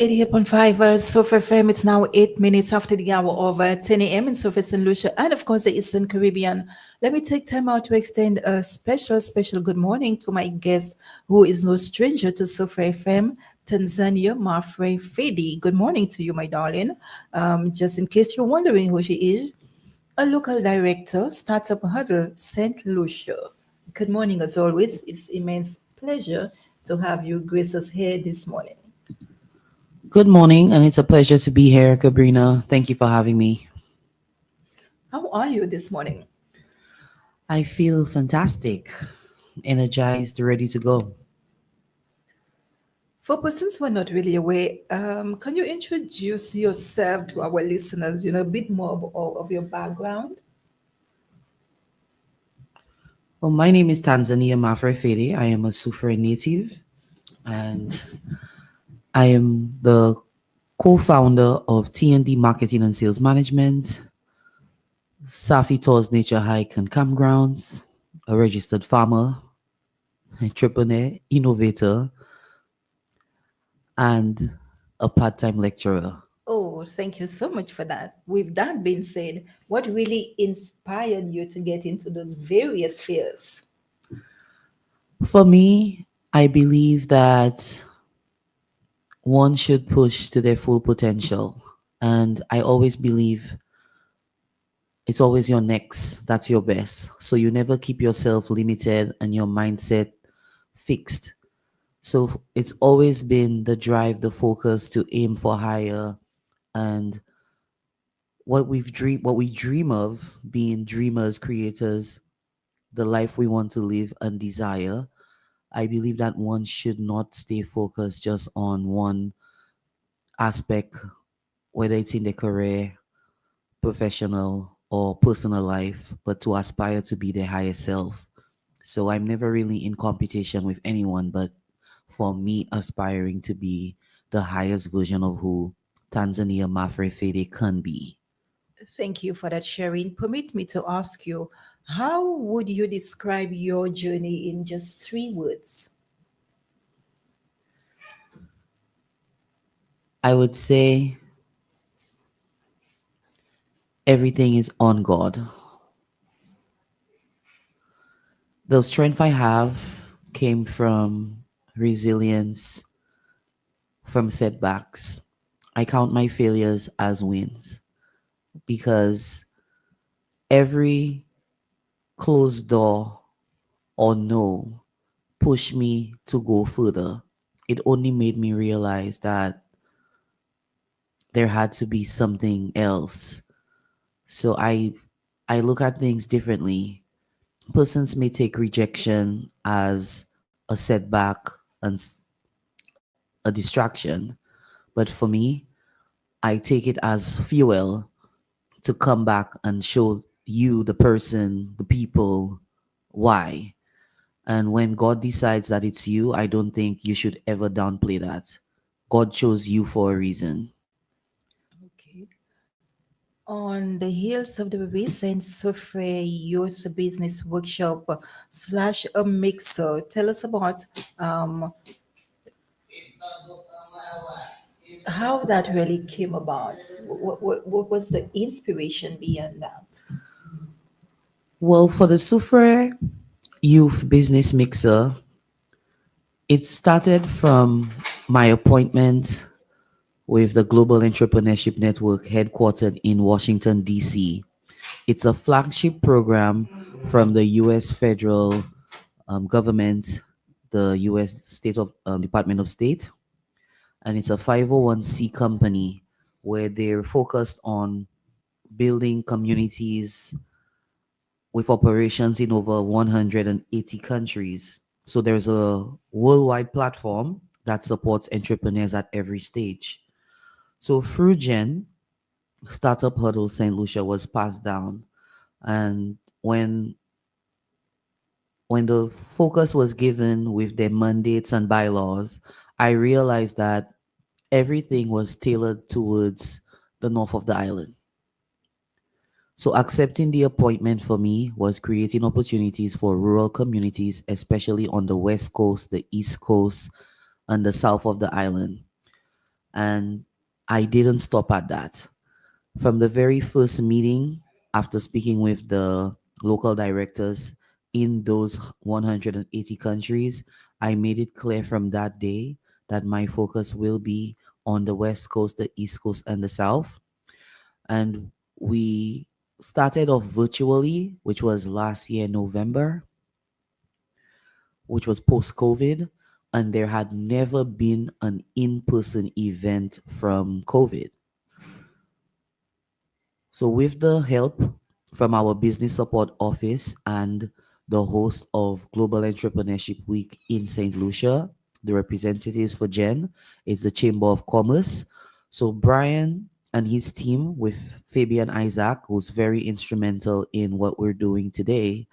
88.5 Sofa FM. It's now 8 minutes after the hour of 10 a.m. in Sofa St. Lucia and, of course, the Eastern Caribbean. Let me take time out to extend a special good morning to my guest, who is no stranger to Sofa FM, Tanzania, Mathurin Fedee. Good morning to you, my darling. Just in case you're wondering who she is, a local director, Startup Huddle, St. Lucia. Good morning, as always. It's immense pleasure to have you grace us here this morning. Good morning, and it's a pleasure to be here, Gabrina. Thank you for having me. How are you this morning? I feel fantastic, energized, ready to go. For persons who are not really aware, can you introduce yourself to our listeners, a bit more of your background? Well, my name is Tanzania Mafre Fede. I am a Sufra native, and I am the co-founder of TND Marketing and Sales Management, Safi Tours Nature Hike and Campgrounds, a registered farmer, entrepreneur, innovator, and a part-time lecturer. Oh, thank you so much for that. With that being said, what really inspired you to get into those various fields? For me, I believe that one should push to their full potential. And I always believe it's always your next, that's your best. So you never keep yourself limited and your mindset fixed. So it's always been the drive, the focus to aim for higher, and what we dream of, being dreamers, creators, the life we want to live and desire. I believe that one should not stay focused just on one aspect, whether it's in the career, professional, or personal life, but to aspire to be their highest self. So I'm never really in competition with anyone, but for me, aspiring to be the highest version of who Tanzania Mafre Fede can be. Thank you for that sharing. Permit me to ask you, how would you describe your journey in just 3 words? I would say everything is on God. The strength I have came from resilience, from setbacks. I count my failures as wins because every closed door or no pushed me to go further. It only made me realize that there had to be something else. So I look at things differently. Persons may take rejection as a setback and a distraction, but for me, I take it as fuel to come back and show you, the person, the people, why. And when God decides that it's you, I don't think you should ever downplay that. God chose you for a reason. Okay. On the heels of the recent Software Youth Business Workshop slash a mixer, tell us about um, how that really came about. What was the inspiration behind that? Well, for the Sufre Youth Business Mixer, it started from my appointment with the Global Entrepreneurship Network headquartered in Washington, D.C. It's a flagship program from the U.S. federal government, the U.S. State of Department of State, and it's a 501c company where they're focused on building communities with operations in over 180 countries. So there's a worldwide platform that supports entrepreneurs at every stage. So through Gen, Startup Huddle St. Lucia was passed down. And when the focus was given with their mandates and bylaws, I realized that everything was tailored towards the north of the island. So accepting the appointment for me was creating opportunities for rural communities, especially on the west coast, the east coast, and the south of the island. And I didn't stop at that. From the very first meeting, after speaking with the local directors in those 180 countries, I made it clear from that day that my focus will be on the West Coast, the East Coast, and the South. And we started off virtually, which was last year, November, which was post COVID. And there had never been an in person event from COVID. So, with the help from our business support office and the host of Global Entrepreneurship Week in St. Lucia, the representatives for Gen is the Chamber of Commerce. So, Brian and his team with Fabian Isaac, who's very instrumental in what we're doing today,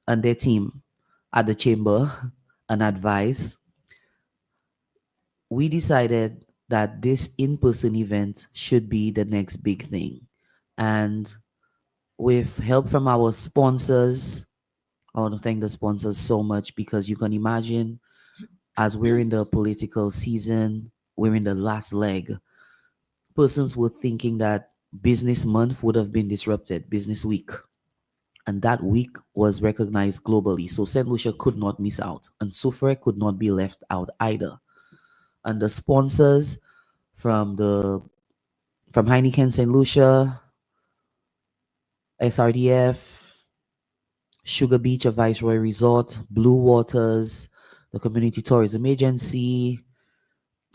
and their team at the Chamber and advice, we decided that this in person event should be the next big thing. And with help from our sponsors. I want to thank the sponsors so much because you can imagine as we're in the political season, we're in the last leg. Persons were thinking that business month would have been disrupted, business week. And that week was recognized globally. So St. Lucia could not miss out. And Sufre could not be left out either. And the sponsors from the from Heineken St. Lucia, SRDF, Sugar Beach, a Viceroy Resort, Blue Waters, the Community Tourism Agency,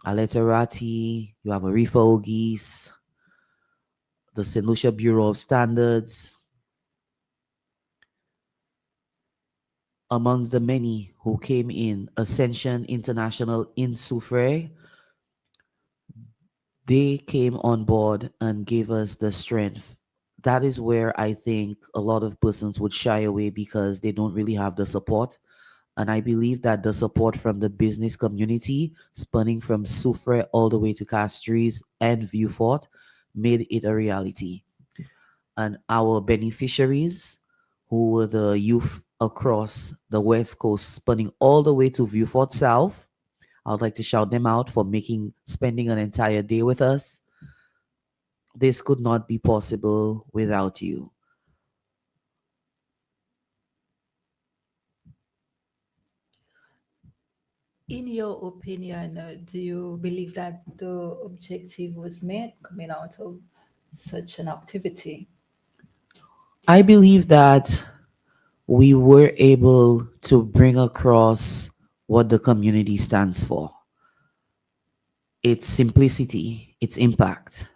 Aleterati, you have Arifa Ogis, the St. Lucia Bureau of Standards, amongst the many who came in, Ascension International in Soufre, they came on board and gave us the strength. That is where I think a lot of persons would shy away because they don't really have the support. And I believe that the support from the business community, spanning from Soufre all the way to Castries and Viewfort, made it a reality. And our beneficiaries, who were the youth across the West Coast, spanning all the way to Viewfort South, I would like to shout them out for spending an entire day with us. This could not be possible without you. In your opinion, do you believe that the objective was met coming out of such an activity? I believe that we were able to bring across what the community stands for, its simplicity, its impact.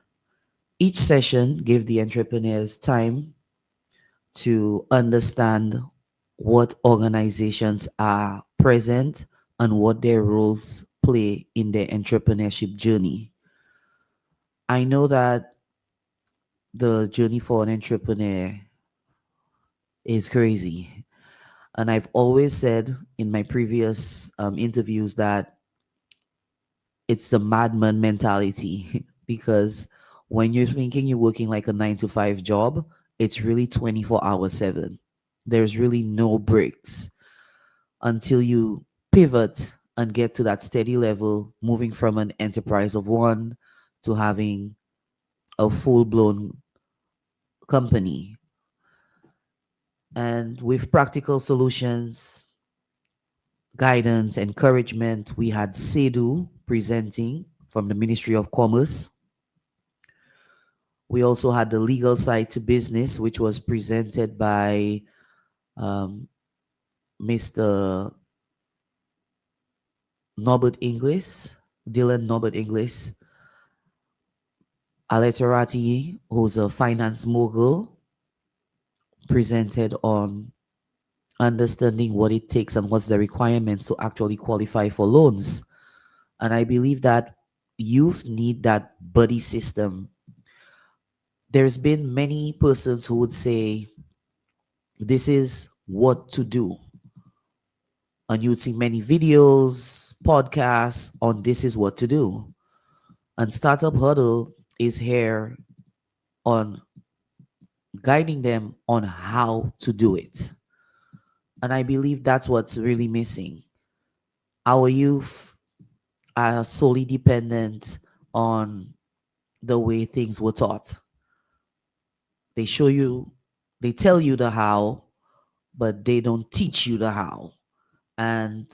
Each session gave the entrepreneurs time to understand what organizations are present and what their roles play in their entrepreneurship journey. I know that the journey for an entrepreneur is crazy. And I've always said in my previous interviews that it's the madman mentality because when you're thinking you're working like a 9 to 5 job, it's really 24 hours 7. There's really no breaks until you pivot and get to that steady level, moving from an enterprise of one to having a full blown company. And with practical solutions, guidance, encouragement, we had Sedu presenting from the Ministry of Commerce. We also had the legal side to business, which was presented by um, Mr. Norbert Inglis, Dylan Norbert Inglis, Aleterati, who's a finance mogul, presented on understanding what it takes and what's the requirements to actually qualify for loans. And I believe that youth need that buddy system. There's been many persons who would say, this is what to do. And you would see many videos, podcasts on this is what to do. And Startup Huddle is here on guiding them on how to do it. And I believe that's what's really missing. Our youth are solely dependent on the way things were taught. They show you, they tell you the how, but they don't teach you the how. And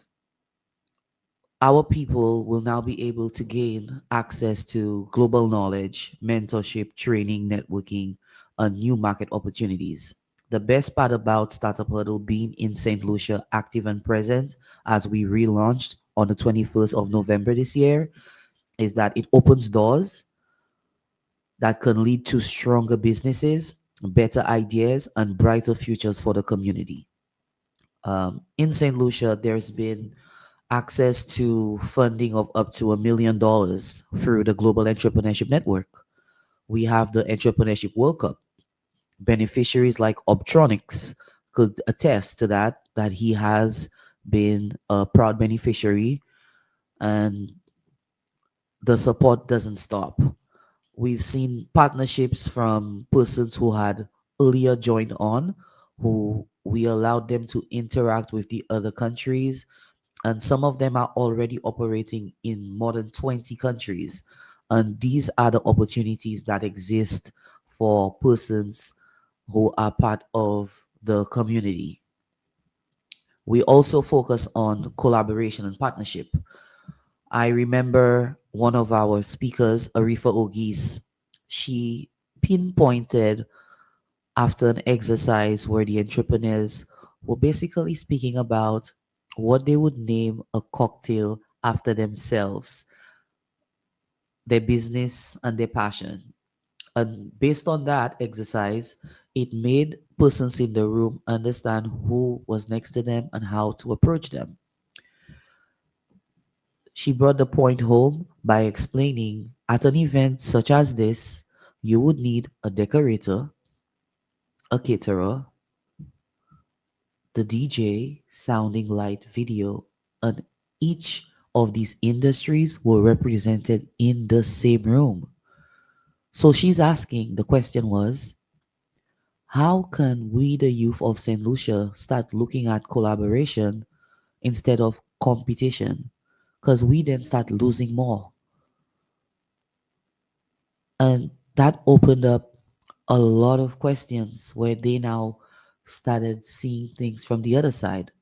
our people will now be able to gain access to global knowledge, mentorship, training, networking, and new market opportunities. The best part about Startup Huddle being in St. Lucia, active and present as we relaunched on the 21st of November this year, is that it opens doors that can lead to stronger businesses, better ideas, and brighter futures for the community. In St. Lucia, there's been access to funding of up to $1 million through the Global Entrepreneurship Network. We have the Entrepreneurship World Cup. Beneficiaries like Optronics could attest to that he has been a proud beneficiary, and the support doesn't stop. We've seen partnerships from persons who had earlier joined on, who we allowed them to interact with the other countries, and some of them are already operating in more than 20 countries. And these are the opportunities that exist for persons who are part of the community. We also focus on collaboration and partnership. I remember one of our speakers, Arifa Ogis, she pinpointed after an exercise where the entrepreneurs were basically speaking about what they would name a cocktail after themselves, their business, and their passion. And based on that exercise, it made persons in the room understand who was next to them and how to approach them. She brought the point home by explaining at an event such as this, you would need a decorator, a caterer, the DJ, sounding light, video, and each of these industries were represented in the same room. So she's asking, the question was, how can we, the youth of St. Lucia, start looking at collaboration instead of competition? Because we then start losing more. And that opened up a lot of questions where they now started seeing things from the other side.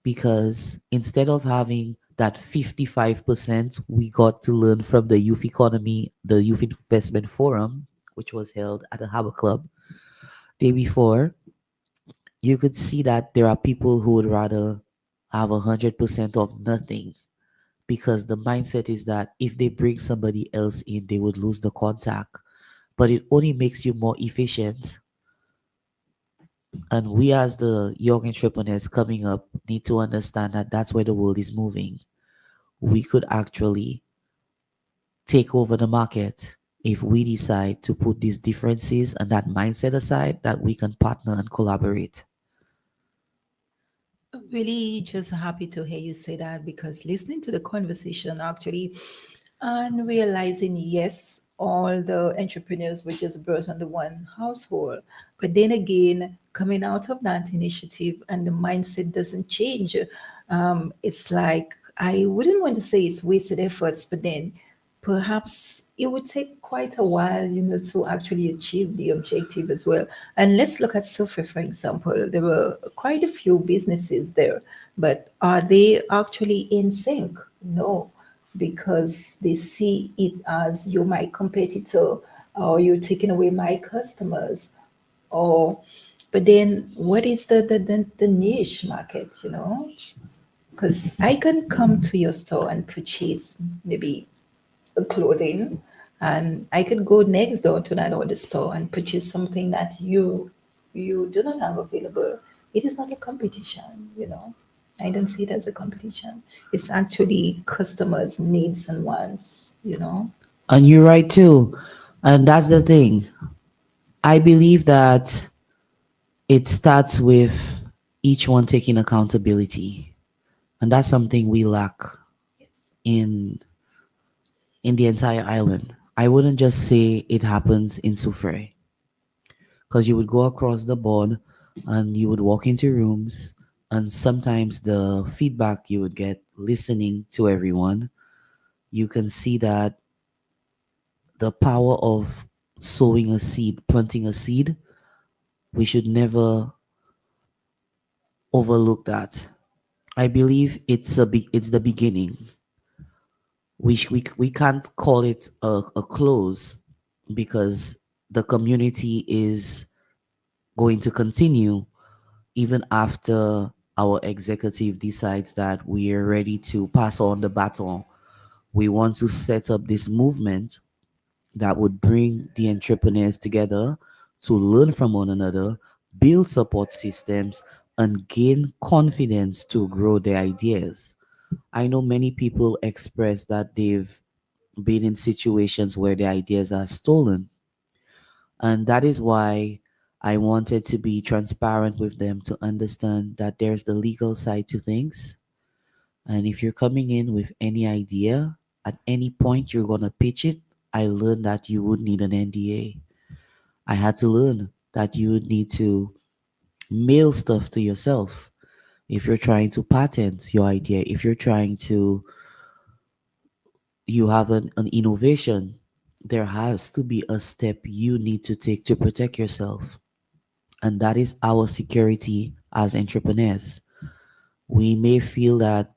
Because instead of having that 55% we got to learn from the youth economy, the youth investment forum, which was held at the Harbor Club day before, you could see that there are people who would rather have 100% of nothing, because the mindset is that if they bring somebody else in, they would lose the contact. But it only makes you more efficient. And we, as the young entrepreneurs coming up, need to understand that that's where the world is moving. We could actually take over the market if we decide to put these differences and that mindset aside, that we can partner and collaborate. Really just happy to hear you say that, because listening to the conversation actually and realizing, yes, all the entrepreneurs were just brought under one household. But then again, coming out of that initiative and the mindset doesn't change, it's like, I wouldn't want to say it's wasted efforts, but then perhaps it would take quite a while, to actually achieve the objective as well. And let's look at Sophie, for example. There were quite a few businesses there, but are they actually in sync? No, because they see it as, you're my competitor, or you're taking away my customers, or but then what is the niche market, because I can come to your store and purchase maybe clothing, and I could go next door to that other store and purchase something that you do not have available. It is not a competition. I don't see it as a competition. It's actually customers' needs and wants. And you're right too. And that's the thing. I believe that it starts with each one taking accountability. And that's something we lack Yes. in the entire island. I wouldn't just say it happens in Soufrière, because you would go across the board and you would walk into rooms, and sometimes the feedback you would get listening to everyone, you can see that the power of sowing a seed, planting a seed, we should never overlook that. I believe it's the beginning. We can't call it a close because the community is going to continue even after our executive decides that we are ready to pass on the baton. We want to set up this movement that would bring the entrepreneurs together to learn from one another, build support systems, and gain confidence to grow their ideas. I know many people express that they've been in situations where their ideas are stolen. And that is why I wanted to be transparent with them to understand that there's the legal side to things. And if you're coming in with any idea, at any point you're going to pitch it, I learned that you would need an NDA. I had to learn that you would need to mail stuff to yourself. If you're trying to patent your idea, if you're trying to, you have an innovation, there has to be a step you need to take to protect yourself. And that is our security as entrepreneurs. We may feel that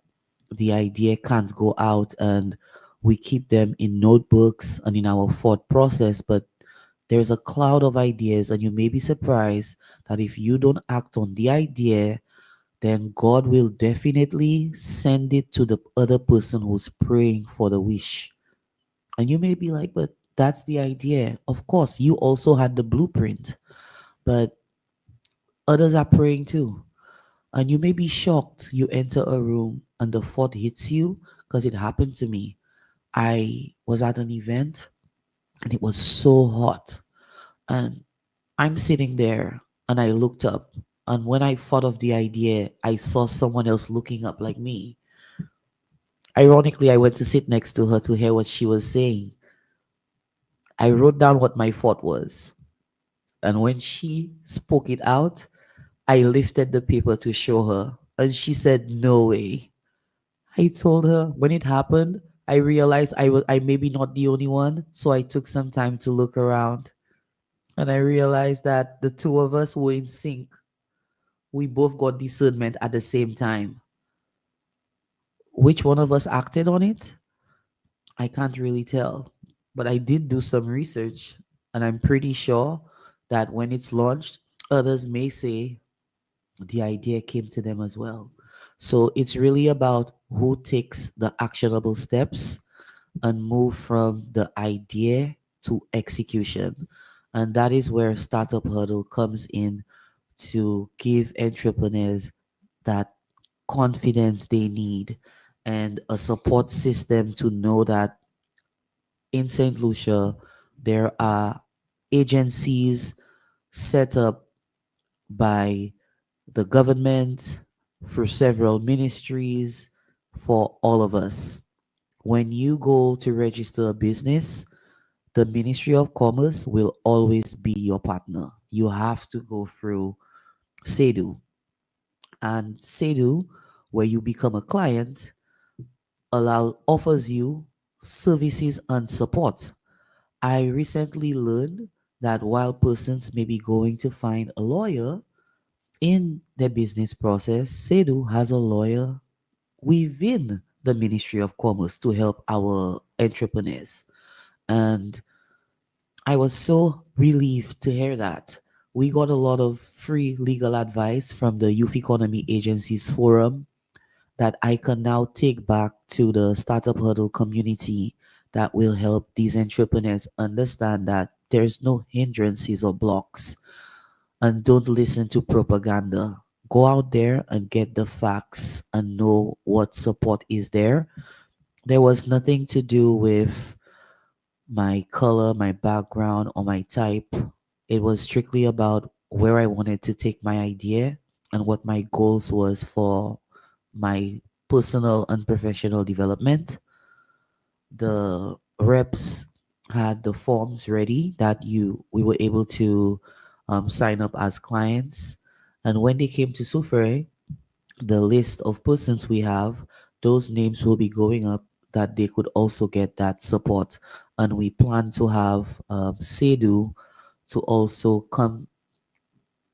the idea can't go out and we keep them in notebooks and in our thought process, but there's a cloud of ideas, and you may be surprised that if you don't act on the idea, then God will definitely send it to the other person who's praying for the wish. And you may be like, but that's the idea. Of course, you also had the blueprint, but others are praying too. And you may be shocked. You enter a room and the thought hits you because it happened to me. I was at an event and it was so hot. And I'm sitting there and I looked up. And when I thought of the idea, I saw someone else looking up like me. Ironically, I went to sit next to her to hear what she was saying. I wrote down what my thought was. And when she spoke it out, I lifted the paper to show her. And she said, "No way." I told her when it happened, I realized I maybe not the only one, so I took some time to look around and I realized that the two of us were in sync. We both got discernment at the same time. Which one of us acted on it? I can't really tell. But I did do some research and I'm pretty sure that when it's launched, others may say the idea came to them as well. So it's really about who takes the actionable steps and move from the idea to execution. And that is where Startup Huddle comes in to give entrepreneurs that confidence they need and a support system to know that in St. Lucia, there are agencies set up by the government for several ministries for all of us. When you go to register a business, the Ministry of Commerce will always be your partner. You have to go through Fedee. And Fedee, where you become a client, offers you services and support. I recently learned that while persons may be going to find a lawyer in their business process, Fedee has a lawyer within the Ministry of Commerce to help our entrepreneurs. And I was so relieved to hear that. We got a lot of free legal advice from the Youth Economy Agencies Forum that I can now take back to the Startup Huddle community that will help these entrepreneurs understand that there's no hindrances or blocks. And don't listen to propaganda. Go out there and get the facts and know what support is there. There was nothing to do with my color, my background, or my type. It was strictly about where I wanted to take my idea and what my goals was for my personal and professional development. The reps had the forms ready that you we were able to sign up as clients. And when they came to Sufre, the list of persons we have, those names will be going up. that they could also get that support. And we plan to have Sedu to also come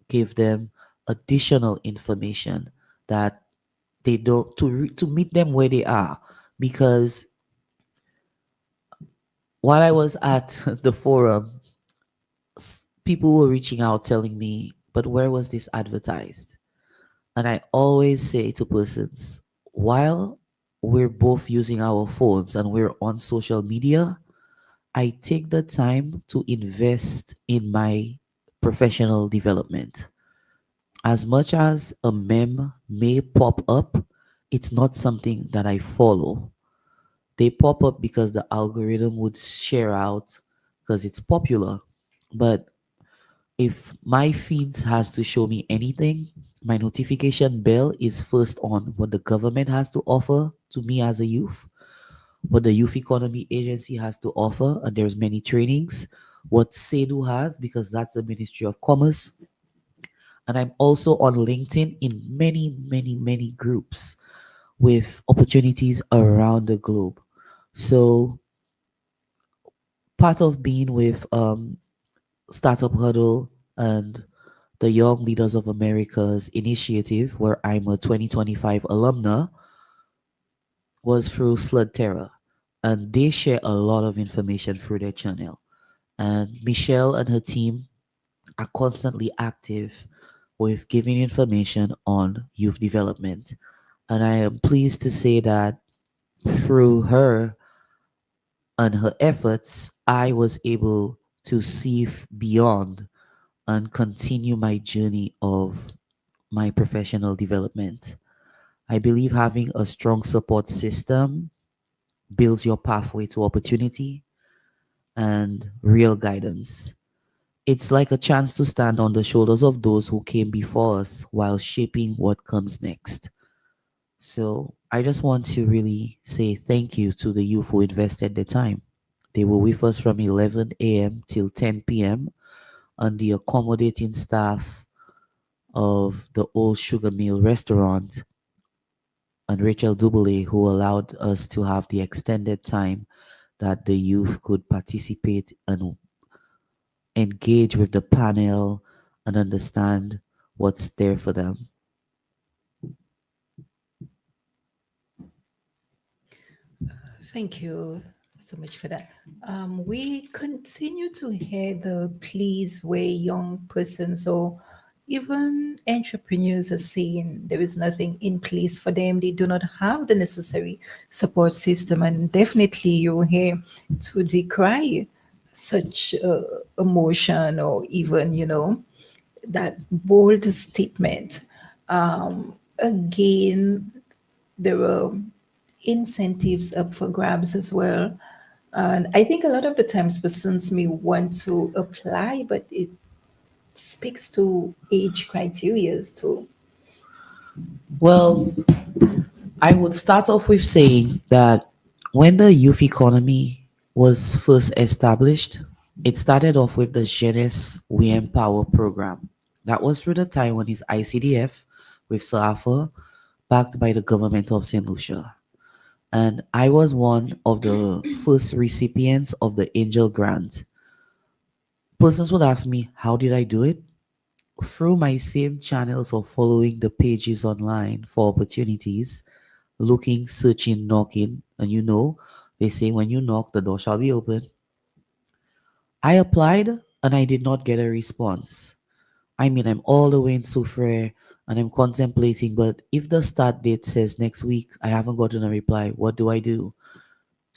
give them additional information that they don't to meet them where they are. Because while I was at the forum, people were reaching out telling me, but where was this advertised? And I always say to persons, while we're both using our phones and we're on social media, I take the time to invest in my professional development. As much as a meme may pop up, it's not something that I follow. They pop up because the algorithm would share out because it's popular. But if my feeds has to show me anything, my notification bell is first on what the government has to offer to me as a youth, what the Youth Economy Agency has to offer, and there's many trainings, what SEDU has, because that's the Ministry of Commerce. And I'm also on LinkedIn in many, many, many groups with opportunities around the globe. So part of being with Startup Huddle and the Young Leaders of America's initiative, where I'm a 2025 alumna, was through Slud Terra. And they share a lot of information through their channel. And Michelle and her team are constantly active with giving information on youth development. And I am pleased to say that through her and her efforts, I was able to see beyond and continue my journey of my professional development. I believe having a strong support system builds your pathway to opportunity and real guidance. It's like a chance to stand on the shoulders of those who came before us while shaping what comes next. So I just want to really say thank you to the youth who invested their time. They were with us from 11 a.m. till 10 p.m. and the accommodating staff of the Old Sugar Mill restaurant and Rachel Dubele, who allowed us to have the extended time that the youth could participate and engage with the panel and understand what's there for them. Thank you so much for that. We continue to hear the pleas where young persons or even entrepreneurs are saying there is nothing in place for them. They do not have the necessary support system, and definitely you hear to decry such emotion or even that bold statement. Again, there were incentives up for grabs as well. And I think a lot of the times persons may want to apply, but it speaks to age criteria too. Well, I would start off with saying that when the youth economy was first established, it started off with the Jeunesse We Empower program. That was through the Taiwanese ICDF with SAFA, backed by the government of St. Lucia. And I was one of the first recipients of the Angel Grant. Persons would ask me, how did I do it? Through my same channels of following the pages online for opportunities, looking, searching, knocking, and they say when you knock, the door shall be open. I applied and I did not get a response. I mean, I'm all the way in Soufriere and I'm contemplating, but if the start date says next week, I haven't gotten a reply, what do I do?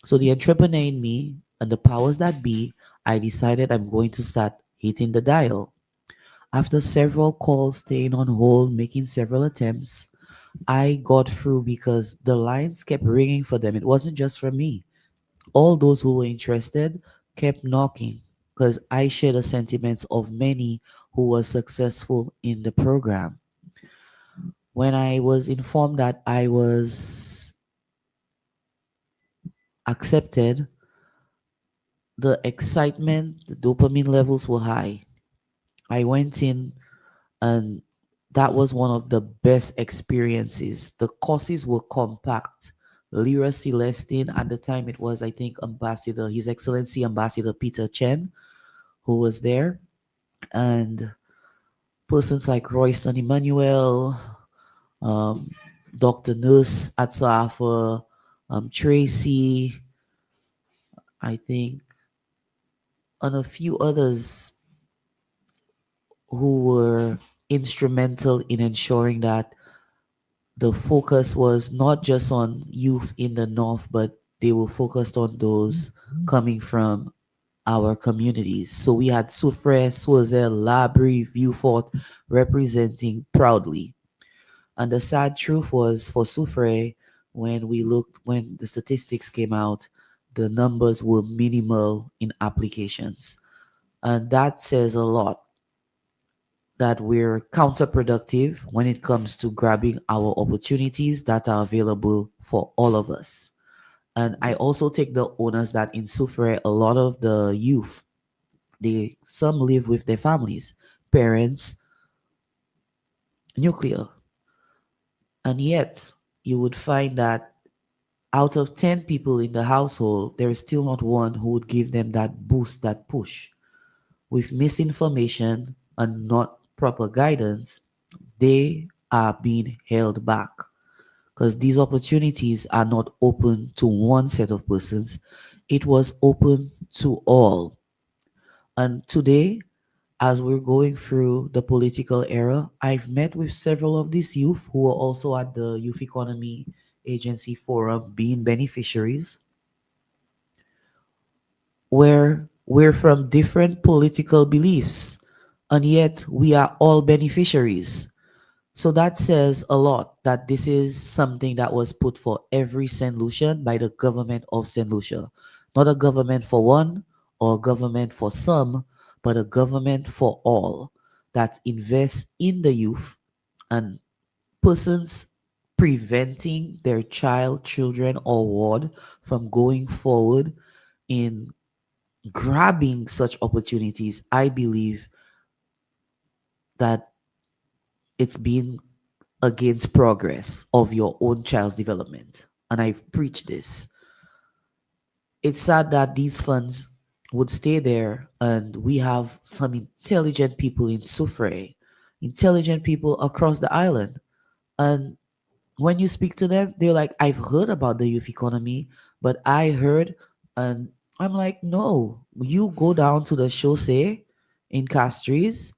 So the entrepreneur in me and the powers that be, I decided I'm going to start hitting the dial. After several calls, staying on hold, making several attempts, I got through because the lines kept ringing for them. It wasn't just for me. All those who were interested kept knocking because I share the sentiments of many who were successful in the program. When I was informed that I was accepted, the excitement, the dopamine levels were high. I went in and that was one of the best experiences. The courses were compact, Lyra Celestine. At the time, it was, I think, Ambassador, His Excellency Ambassador Peter Chen, who was there. And persons like Royston Emmanuel, um, Dr. Nurse Atsafa, Tracy, I think, and a few others who were instrumental in ensuring that the focus was not just on youth in the north, but they were focused on those coming from our communities. So we had Soufre, Swazel, Labrie, Viewfort representing proudly. And the sad truth was for Soufre, when the statistics came out, the numbers were minimal in applications. And that says a lot that we're counterproductive when it comes to grabbing our opportunities that are available for all of us. And I also take the onus that in Soufre, a lot of the youth, they some live with their families, parents, nuclear. And yet you would find that out of 10 people in the household, there is still not one who would give them that boost, that push. With misinformation and not proper guidance, they are being held back because these opportunities are not open to one set of persons. It was open to all. And today, as we're going through the political era, I've met with several of these youth who are also at the Youth Economy Agency Forum being beneficiaries, where we're from different political beliefs, and yet we are all beneficiaries. So that says a lot that this is something that was put for every St. Lucian by the government of St. Lucia. Not a government for one or a government for some, but a government for all that invests in the youth and persons preventing their child, children, or ward from going forward in grabbing such opportunities. I believe that it's been against progress of your own child's development. And I've preached this. It's sad that these funds would stay there and we have some intelligent people in Soufre, intelligent people across the island. And when you speak to them, they're like, I've heard about the youth economy, but I heard, and I'm like, no, you go down to the chaussee in Castries,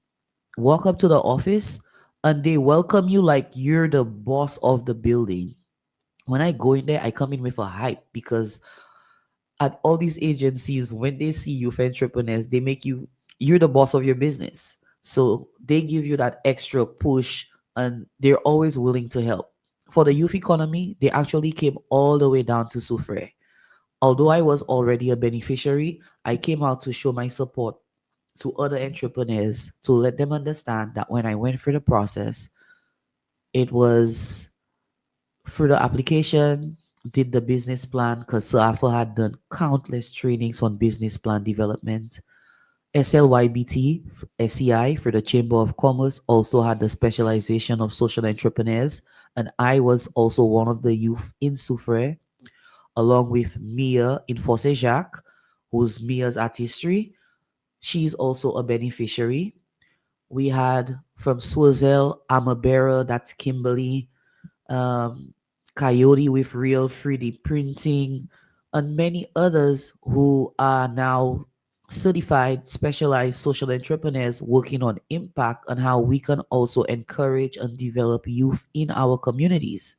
walk up to the office, and they welcome you like you're the boss of the building. When I go in there, I come in with a hype because at all these agencies, when they see youth entrepreneurs, they make you're the boss of your business. So they give you that extra push and they're always willing to help. For the youth economy, they actually came all the way down to Soufre. Although I was already a beneficiary, I came out to show my support to other entrepreneurs to let them understand that when I went through the process, it was through the application, did the business plan because SAFA had done countless trainings on business plan development. SLYBT, SEI for the Chamber of Commerce also had the specialization of social entrepreneurs, and I was also one of the youth in Soufre, along with Mia in Fosse Jacques, who's Mia's artistry. She's also a beneficiary. We had from Swazel, Amabera, that's Kimberly, um, Coyote with Real 3D Printing, and many others who are now certified, specialized social entrepreneurs working on impact and how we can also encourage and develop youth in our communities.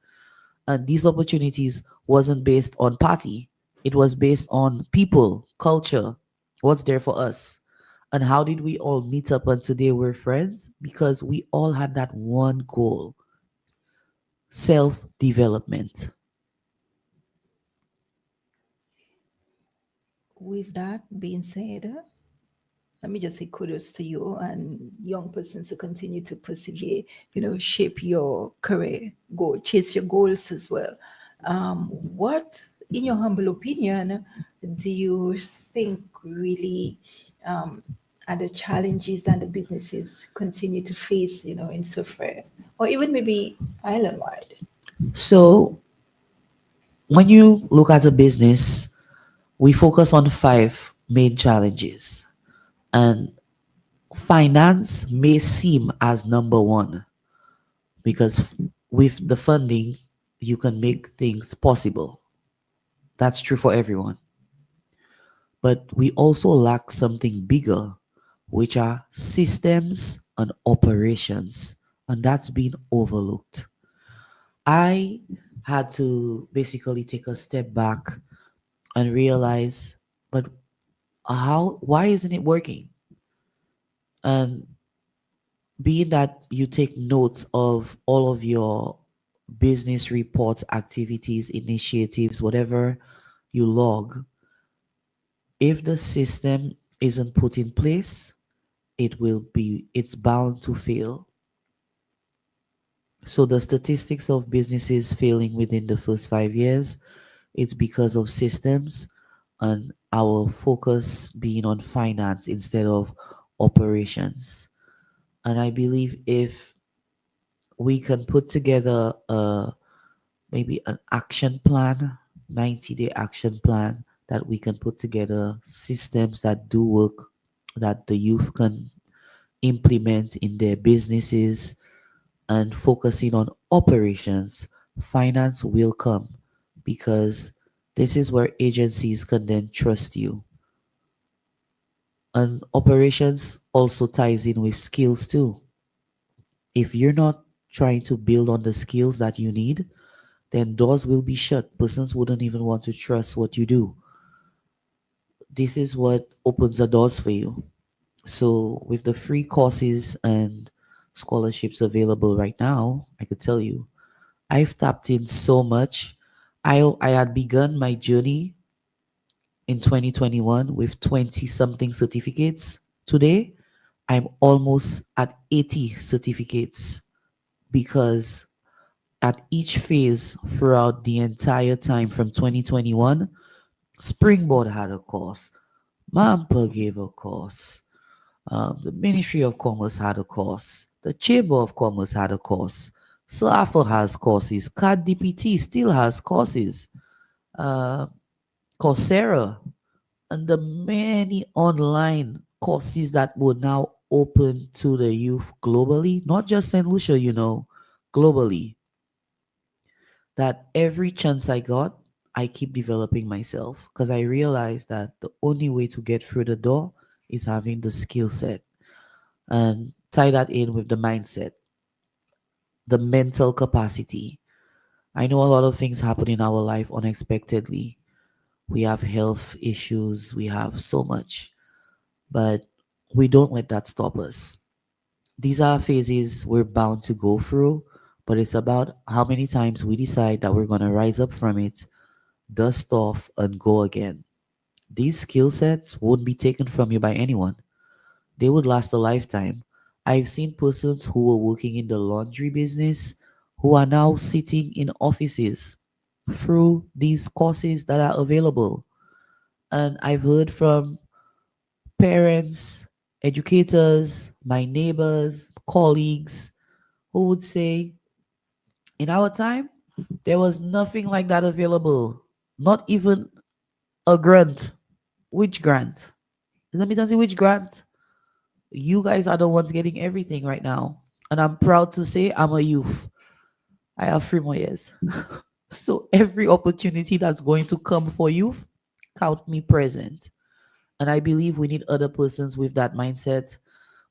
And these opportunities wasn't based on party. It was based on people, culture, what's there for us. And how did we all meet up and today we're friends? Because we all had that one goal, self development. With that being said, let me just say kudos to you and young persons to continue to persevere, shape your career goal, chase your goals as well. What, in your humble opinion, do you think really are the challenges that the businesses continue to face, in software or even maybe island wide? So When you look at a business, we focus on five main challenges, and finance may seem as number one because with the funding, you can make things possible. That's true for everyone. But we also lack something bigger, which are systems and operations, and that's been overlooked. I had to basically take a step back and realize, but why isn't it working? And being that you take notes of all of your business reports, activities, initiatives, whatever you log, if the system isn't put in place, it's bound to fail. So the statistics of businesses failing within the first 5 years, it's because of systems and our focus being on finance instead of operations. And I believe if we can put together maybe an action plan, 90-day action plan, that we can put together systems that do work, that the youth can implement in their businesses, and focusing on operations, finance will come, because this is where agencies can then trust you. And operations also ties in with skills too. If you're not trying to build on the skills that you need, then doors will be shut. Persons wouldn't even want to trust what you do. This is what opens the doors for you. So, with the free courses and scholarships available right now, I could tell you, I've tapped in so much. I had begun my journey in 2021 with 20 something certificates. Today, I'm almost at 80 certificates because at each phase throughout the entire time from 2021, Springboard had a course, Mampa gave a course, the Ministry of Commerce had a course, the Chamber of Commerce had a course, SAFA has courses, CAD DPT still has courses, uh, Coursera, and the many online courses that would now open to the youth globally, not just St. Lucia, globally. That every chance I got, I keep developing myself because I realized that the only way to get through the door is having the skill set, and tie that in with the mindset, the mental capacity. I know a lot of things happen in our life unexpectedly. We have health issues, we have so much, but we don't let that stop us. These are phases we're bound to go through, but it's about how many times we decide that we're going to rise up from it, dust off, and go again. These skill sets won't be taken from you by anyone. They would last a lifetime. I've seen persons who were working in the laundry business who are now sitting in offices through these courses that are available. And I've heard from parents, educators, my neighbors, colleagues who would say, in our time, there was nothing like that available. Not even a grant. Which grant? Let me tell you which grant. You guys are the ones getting everything right now. And I'm proud to say I'm a youth. I have 3 more years. So every opportunity that's going to come for youth, count me present. And I believe we need other persons with that mindset,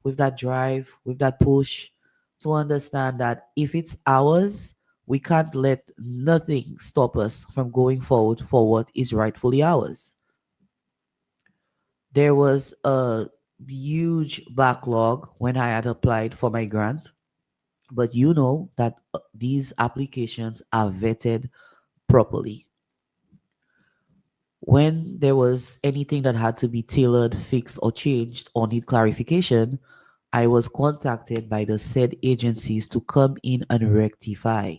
with that drive, with that push, to understand that if it's ours, we can't let nothing stop us from going forward for what is rightfully ours. There was a huge backlog when I had applied for my grant, but you know that these applications are vetted properly. When there was anything that had to be tailored, fixed, or changed, or need clarification, I was contacted by the said agencies to come in and rectify.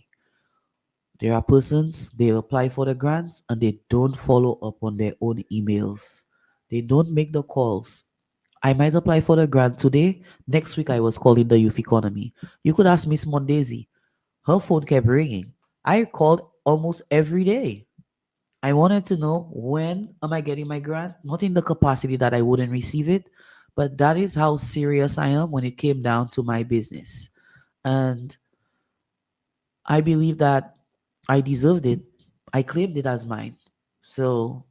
There are persons, they apply for the grants and they don't follow up on their own emails. They don't make the calls. I might apply for the grant today. Next week, I was calling the youth economy. You could ask Miss Mondesi. Her phone kept ringing. I called almost every day. I wanted to know when am I getting my grant? Not in the capacity that I wouldn't receive it, but that is how serious I am when it came down to my business. And I believe that I deserved it. I claimed it as mine. So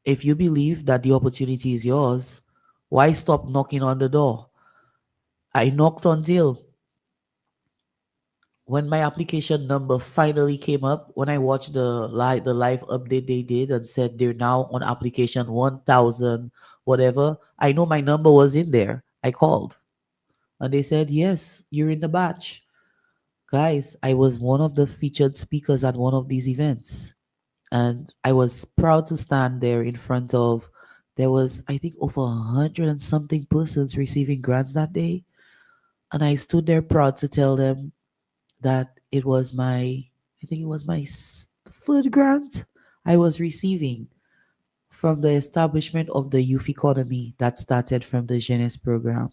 if you believe that the opportunity is yours, why stop knocking on the door? I knocked until when my application number finally came up, when I watched the live update they did and said they're now on application 1000 whatever, I know my number was in there. I called and they said, "Yes, you're in the batch." Guys, I was one of the featured speakers at one of these events, and I was proud to stand there in front of, there was I think over 100 and something persons receiving grants that day, and I stood there proud to tell them that it was my, I think it was my third grant I was receiving from the establishment of the youth economy that started from the Jeunesse program.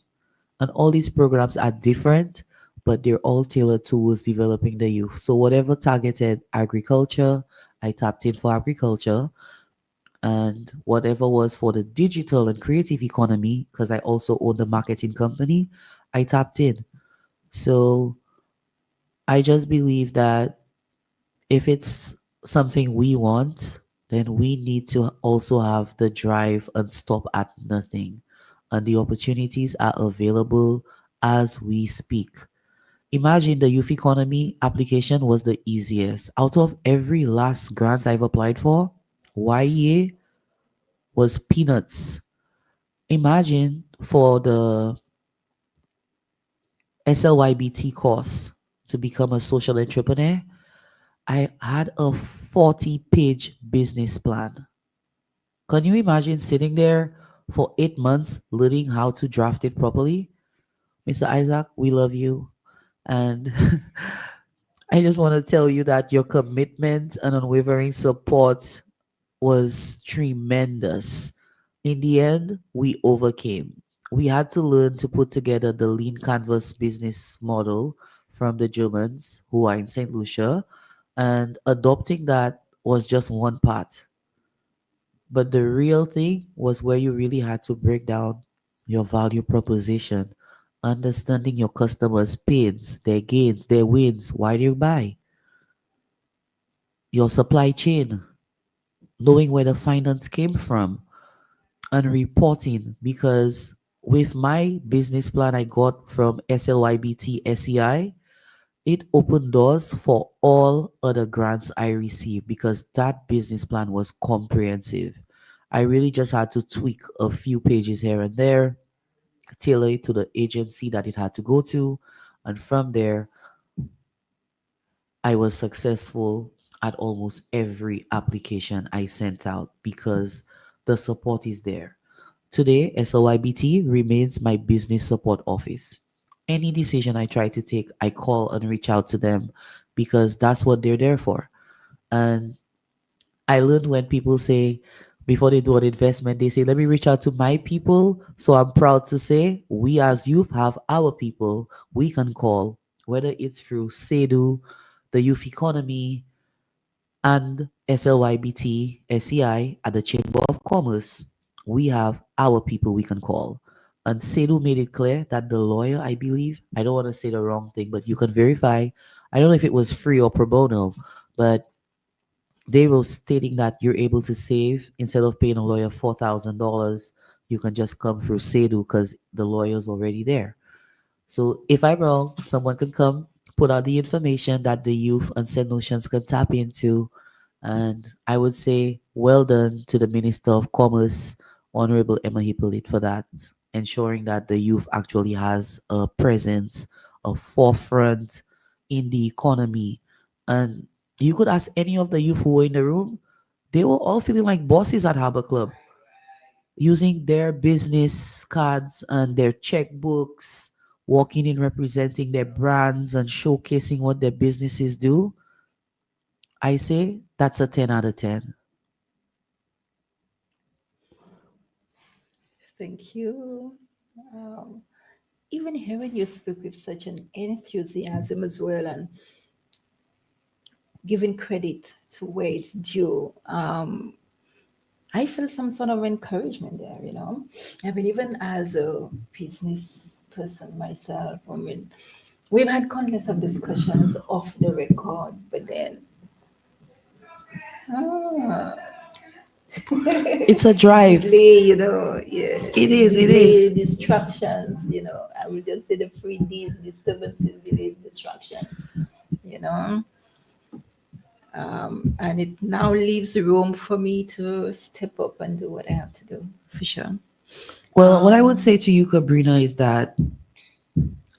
And all these programs are different, but they're all tailored towards developing the youth. So whatever targeted agriculture, I tapped in for agriculture, and whatever was for the digital and creative economy, because I also own the marketing company, I tapped in. So I just believe that if it's something we want, then we need to also have the drive and stop at nothing. And the opportunities are available as we speak. Imagine the youth economy application was the easiest. Out of every last grant I've applied for, YEA was peanuts. Imagine for the SLYBT course to become a social entrepreneur, I had a 40-page business plan. Can you imagine sitting there for 8 months learning how to draft it properly? Mr. Isaac, we love you. And I just want to tell you that your commitment and unwavering support was tremendous. In the end, we overcame. We had to learn to put together the lean canvas business model from the Germans who are in St. Lucia, and adopting that was just one part. But the real thing was where you really had to break down your value proposition, understanding your customers' pains, their gains, their wins, why they buy, your supply chain, knowing where the finance came from, and reporting. Because with my business plan I got from SLYBT SEI, it opened doors for all other grants I received because that business plan was comprehensive. I really just had to tweak a few pages here and there, tailor it to the agency that it had to go to. And from there, I was successful at almost every application I sent out because the support is there. Today, SLYBT remains my business support office. Any decision I try to take, I call and reach out to them because that's what they're there for. And I learned when people say, before they do an investment, they say, let me reach out to my people. So I'm proud to say, we as youth have our people we can call, whether it's through SEDU, the youth economy, and SLYBT, SEI at the Chamber of Commerce. We have our people we can call. And Sedu made it clear that the lawyer, I believe, I don't want to say the wrong thing, but you can verify. I don't know if it was free or pro bono, but they were stating that you're able to save instead of paying a lawyer $4,000. You can just come through Sedu because the lawyer's already there. So if I'm wrong, someone can come, put out the information that the youth and St. Notions can tap into. And I would say well done to the Minister of Commerce, Honorable Emma Hippolyte, for that, ensuring that the youth actually has a presence, a forefront in the economy. And you could ask any of the youth who were in the room, they were all feeling like bosses at Harbor Club, using their business cards and their checkbooks, walking in representing their brands and showcasing what their businesses do. I say that's a 10 out of 10. Thank you. Um, Even hearing you speak with such an enthusiasm as well, and giving credit to where it's due. I feel some sort of encouragement there, you know. I mean, even as a business person myself, I mean, we've had countless of discussions off the record, but then ah, It's a drive. delay, you know, yeah, It is, it delay, is. distractions, you know. I will just say the three D's: disturbances, delays, distractions, you know. And it now leaves room for me to step up and do what I have to do, for sure. Well, what I would say to you, Cabrina, is that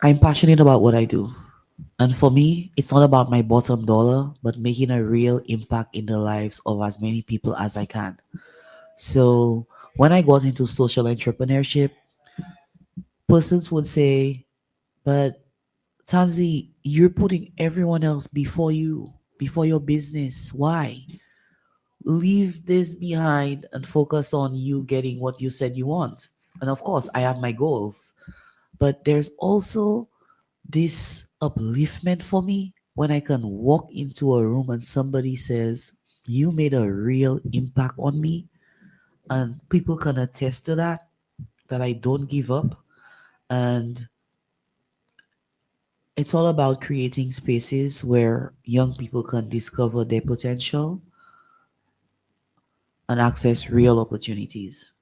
I'm passionate about what I do. And for me, it's not about my bottom dollar, but making a real impact in the lives of as many people as I can. So when I got into social entrepreneurship, persons would say, but Tanzi, you're putting everyone else before you, before your business. Why? Leave this behind and focus on you getting what you said you want. And of course, I have my goals, but there's also this upliftment for me when I can walk into a room and somebody says, you made a real impact on me, and people can attest to that, that I don't give up. And it's all about creating spaces where young people can discover their potential and access real opportunities.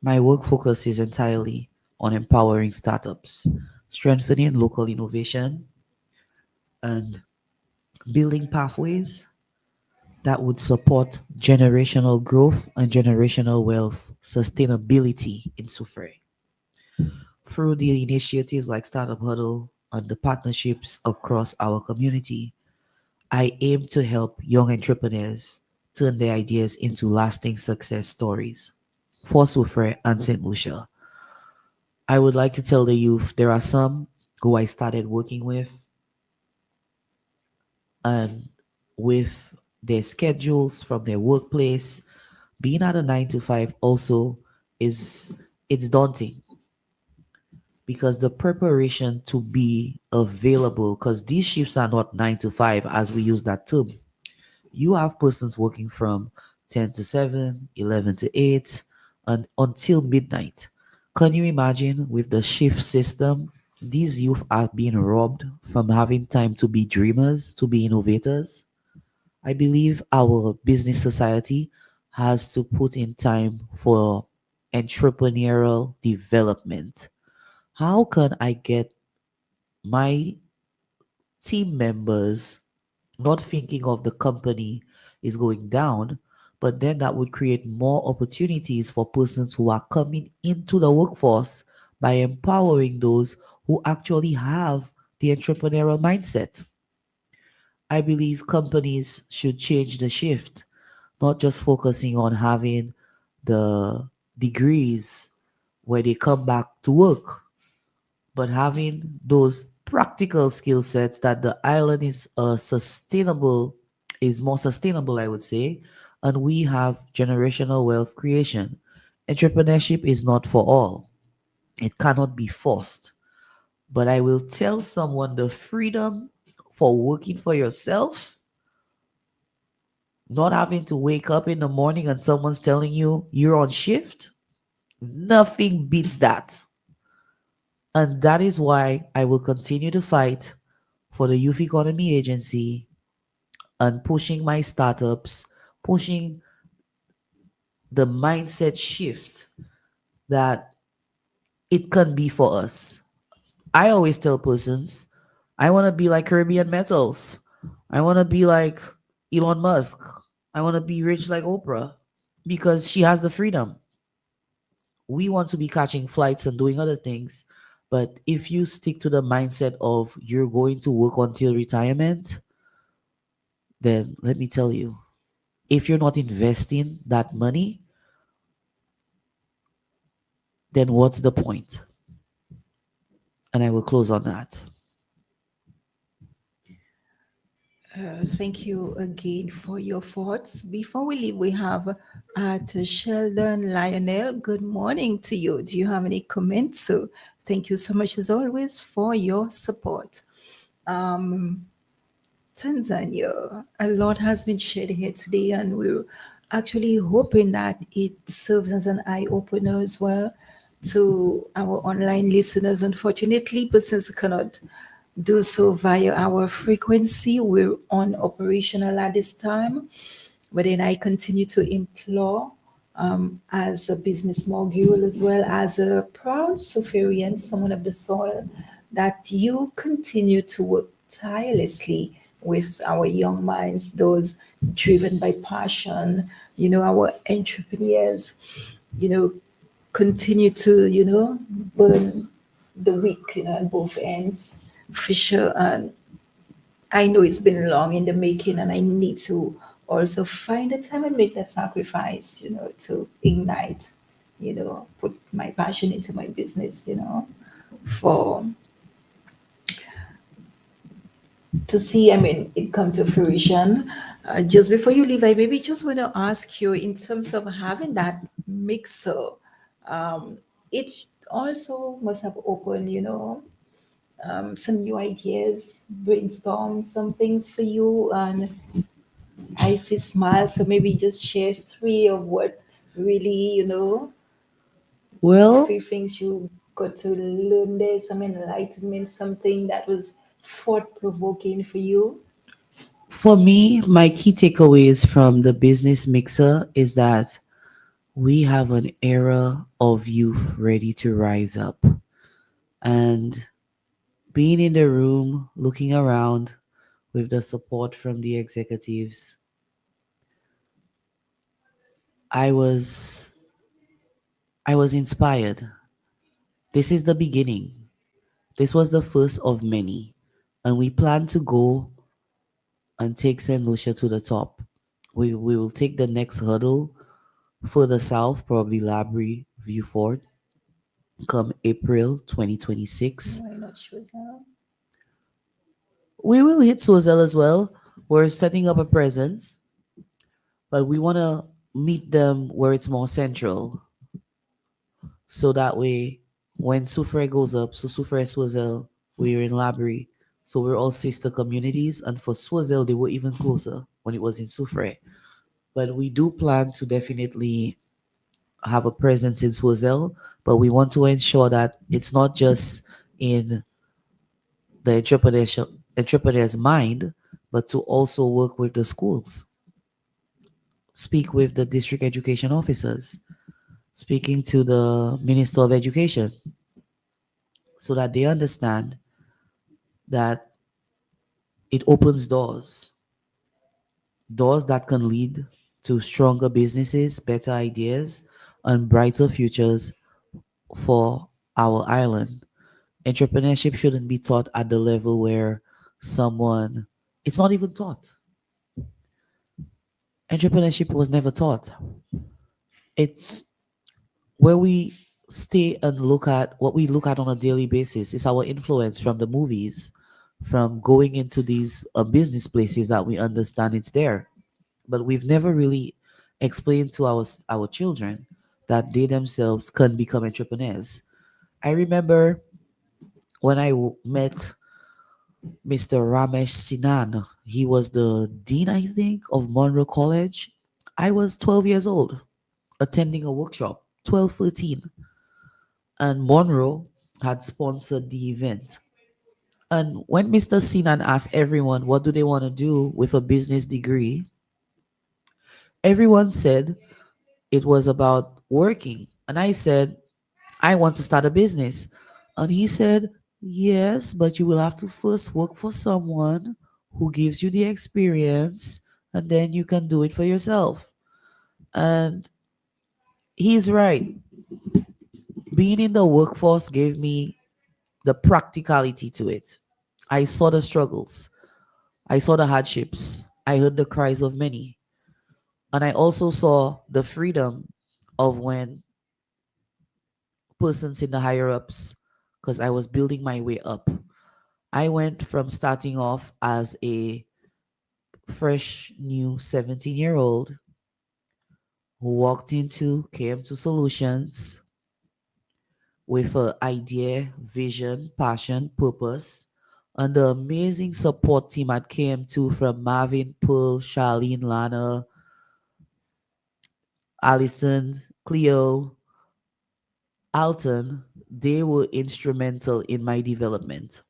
My work focuses entirely on empowering startups, strengthening local innovation, and building pathways that would support generational growth and generational wealth sustainability in Sufre. Through the initiatives like Startup Huddle and the partnerships across our community, I aim to help young entrepreneurs turn their ideas into lasting success stories for Sufre and St. Lucia. I would like to tell the youth there are some who I started working with, and with their schedules from their workplace, being at a 9 to 5 also is, it's daunting, because the preparation to be available, because these shifts are not 9 to 5 as we use that term. You have persons working from 10 to 7, 11 to 8, and until midnight. Can you imagine with the shift system? These youth are being robbed from having time to be dreamers, to be innovators. I believe our business society has to put in time for entrepreneurial development. How can I get my team members not thinking of the company is going down, but then that would create more opportunities for persons who are coming into the workforce by empowering those who actually have the entrepreneurial mindset. I believe companies should change the shift, not just focusing on having the degrees where they come back to work, but having those practical skill sets that the island is sustainable, is more sustainable, I would say, and we have generational wealth creation. Entrepreneurship is not for all. It cannot be forced. But I will tell someone the freedom for working for yourself, not having to wake up in the morning and someone's telling you you're on shift, nothing beats that. And that is why I will continue to fight for the Youth Economy Agency and pushing my startups, pushing the mindset shift that it can be for us. I always tell persons, I want to be like Caribbean Metals. I want to be like Elon Musk. I want to be rich like Oprah because she has the freedom. We want to be catching flights and doing other things. But if you stick to the mindset of you're going to work until retirement, then let me tell you, if you're not investing that money, then what's the point? And I will close on that. Thank you again for your thoughts. Before we leave, we have to Sheldon Lionel. Good morning to you. Do you have any comments? So, thank you so much, as always, for your support. Um, Tanzania. A lot has been shared here today, and we're actually hoping that it serves as an eye opener as well to our online listeners. Unfortunately, persons cannot do so via our frequency. We're operational at this time, but then I continue to implore, as a business mogul as well as a proud Suferian, someone of the soil, that you continue to work tirelessly with our young minds, those driven by passion, our entrepreneurs, you know, continue to, burn the wick, at both ends for sure. And I know it's been long in the making, and I need to also find the time and make that sacrifice, to ignite, put my passion into my business, for to see, I mean, it come to fruition. Just before you leave, I maybe just want to ask you in terms of having that mixer, it also must have opened, some new ideas, brainstorm some things for you, and I see smiles. So maybe just share three of what really, Well, three things you got to learn there, some enlightenment, something that was thought provoking for you. for me, my key takeaways from the business mixer is that we have an era of youth ready to rise up. And being in the room, looking around with the support from the executives, I was I was inspired. This is the beginning. This was the first of many. And we plan to go and take St. Lucia to the top. We will take the next hurdle further south, probably Labrie, Viewfort, come April 2026. Why not shows now? We will hit Swazel as well. We're setting up a presence, but we want to meet them where it's more central. So that way, when Soufre goes up, so Soufre Swazel, we're in Labrie. So we're all sister communities. And for Swazel, they were even closer when it was in Soufre. But we do plan to definitely have a presence in Swazel, but we want to ensure that it's not just in the entrepreneur's mind, but to also work with the schools, speak with the district education officers, speaking to the Minister of Education, so that they understand that it opens doors that can lead to stronger businesses, better ideas, and brighter futures for our island. Entrepreneurship shouldn't be taught at the level where someone, it's not even taught. Entrepreneurship was never taught. It's where we stay and look at what we look at on a daily basis. It's our influence from the movies, from going into these business places that we understand it's there. But we've never really explained to our children that they themselves can become entrepreneurs. I remember when met Mr. Ramesh Sinan. He was the dean, I think, of Monroe College. I was 12 years old attending a workshop, 12, 13. And Monroe had sponsored the event. And when Mr. Sinan asked everyone what do they want to do with a business degree, everyone said it was about working. And I said, I want to start a business. And he said, yes, but you will have to first work for someone who gives you the experience, and then you can do it for yourself. And he's right. Being in the workforce gave me the practicality to it. I saw the struggles, I saw the hardships, I heard the cries of many. And I also saw the freedom of when persons in the higher ups, because I was building my way up. I went from starting off as a fresh new 17-year-old who walked into KM2 Solutions with an idea, vision, passion, purpose and the amazing support team at KM2 from Marvin, Pearl, Charlene, Lana, Allison, Cleo, Alton, they were instrumental in my development.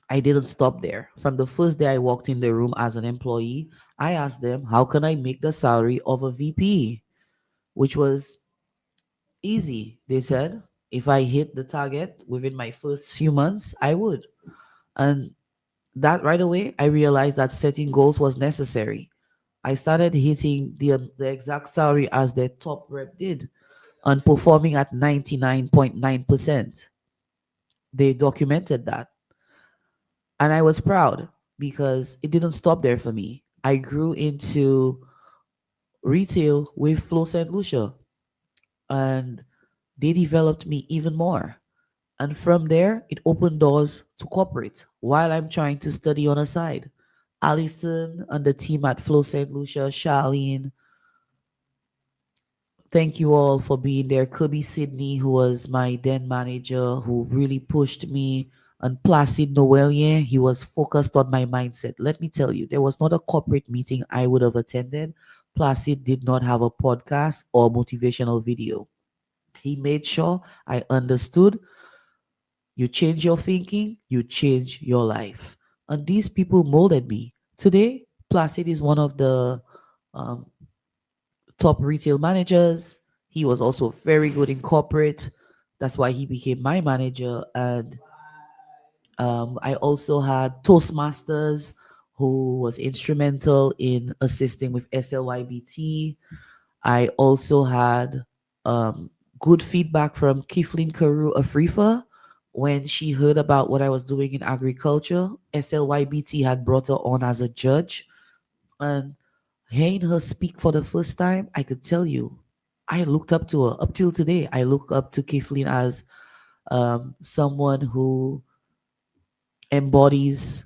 I didn't stop there. From the first day I walked in the room as an employee, I asked them, how can I make the salary of a VP? Which was easy. They said, if I hit the target within my first few months, I would. And that right away, I realized that setting goals was necessary. I started hitting the exact salary as the top rep did and performing at 99.9%. They documented that. And I was proud because it didn't stop there for me. I grew into retail with Flo St. Lucia and they developed me even more. And from there, it opened doors to corporate while I'm trying to study on the side. Alison and the team at Flo St. Lucia, Charlene, thank you all for being there. Kirby Sydney, who was my then manager, who really pushed me. And Placid Noelien, he was focused on my mindset. Let me tell you, there was not a corporate meeting I would have attended. Placid did not have a podcast or motivational video. He made sure I understood you change your thinking, you change your life. And these people molded me. Today, Placid is one of the um, top retail managers. He was also very good in corporate. That's why he became my manager. And I also had Toastmasters, who was instrumental in assisting with SLYBT. I also had um, good feedback from Kiflin Karu Afrifa when she heard about what I was doing in agriculture. SLYBT had brought her on as a judge, and hearing her speak for the first time, I could tell you, I looked up to her. Up till today, I look up to Kiflin as someone who embodies